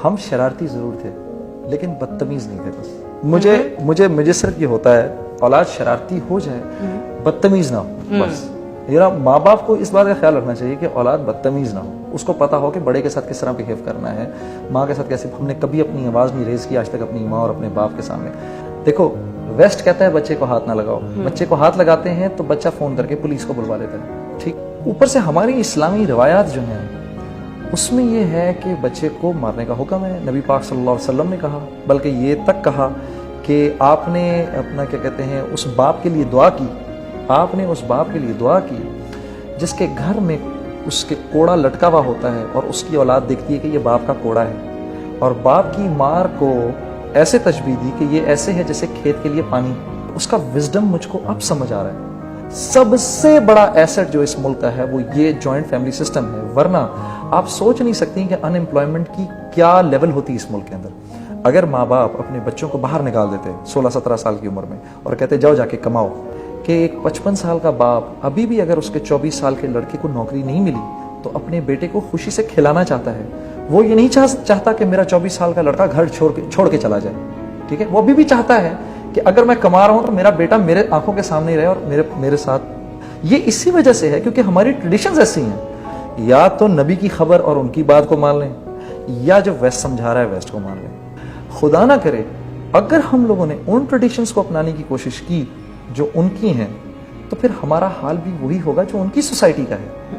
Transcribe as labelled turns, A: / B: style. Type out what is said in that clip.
A: ہم شرارتی ضرور تھے لیکن بدتمیز نہیں تھے. بس مجھے صرف یہ ہوتا ہے اولاد شرارتی ہو جائے بدتمیز نہ ہو. بس ماں باپ کو اس بات کا خیال رکھنا چاہیے کہ اولاد بدتمیز نہ ہو, اس کو پتا ہو کہ بڑے کے ساتھ کس طرح بہیو کرنا ہے, ماں کے ساتھ کیسے. ہم نے کبھی اپنی آواز نہیں ریز کی آج تک اپنی ماں اور اپنے باپ کے سامنے. دیکھو ویسٹ کہتا ہے بچے کو ہاتھ نہ لگاؤ, بچے کو ہاتھ لگاتے ہیں تو بچہ فون کر کے پولیس کو بلوا لیتا ہے. ٹھیک, اوپر سے ہماری اسلامی روایات جو ہیں اس میں یہ ہے کہ بچے کو مارنے کا حکم ہے. نبی پاک صلی اللہ علیہ وسلم نے کہا, بلکہ یہ تک کہا کہ آپ نے اپنا کیا کہتے ہیں اس باپ کے لیے دعا کی, آپ نے اس باپ کے لیے دعا کی جس کے گھر میں اس کے کوڑا لٹکا ہوا ہوتا ہے اور اس کی اولاد دیکھتی ہے کہ یہ باپ کا کوڑا ہے, اور باپ کی مار کو ایسے تشبیہ دی کہ یہ ایسے ہے جیسے کھیت کے لیے پانی. اس کا وزڈم مجھ کو اب سمجھ آ رہا ہے. سب سے بڑا ایسٹ جو اس ملک کا ہے وہ یہ جوائنٹ فیملی سسٹم ہے, ورنہ آپ سوچ نہیں سکتی کہ ان امپلائمنٹ کی کیا لیول ہوتی ہے اس ملک کے اندر. اگر ماں باپ اپنے بچوں کو باہر نکال دیتے 16-17 سال کی عمر میں اور کہتے جاؤ جا کے کماؤ, کہ ایک 55 سال کا باپ ابھی بھی اگر اس کے 24 سال کے لڑکے کو نوکری نہیں ملی تو اپنے بیٹے کو خوشی سے کھلانا چاہتا ہے. وہ یہ نہیں چاہتا کہ میرا 24 سال کا لڑکا گھر چھوڑ کے چلا جائے. ٹھیک ہے, وہ ابھی بھی چاہتا ہے کہ اگر میں کما رہا ہوں تو میرا بیٹا میرے آنکھوں کے سامنے ہی رہے اور میرے ساتھ. یہ اسی وجہ سے ہے کیونکہ ہماری ٹریڈیشنز ایسی ہیں, یا تو نبی کی خبر اور ان کی بات کو مان لیں, یا جو ویسٹ سمجھا رہا ہے ویسٹ کو مان لیں. خدا نہ کرے اگر ہم لوگوں نے ان ٹریڈیشنز کو اپنانے کی کوشش کی جو ان کی ہیں تو پھر ہمارا حال بھی وہی ہوگا جو ان کی سوسائٹی کا ہے.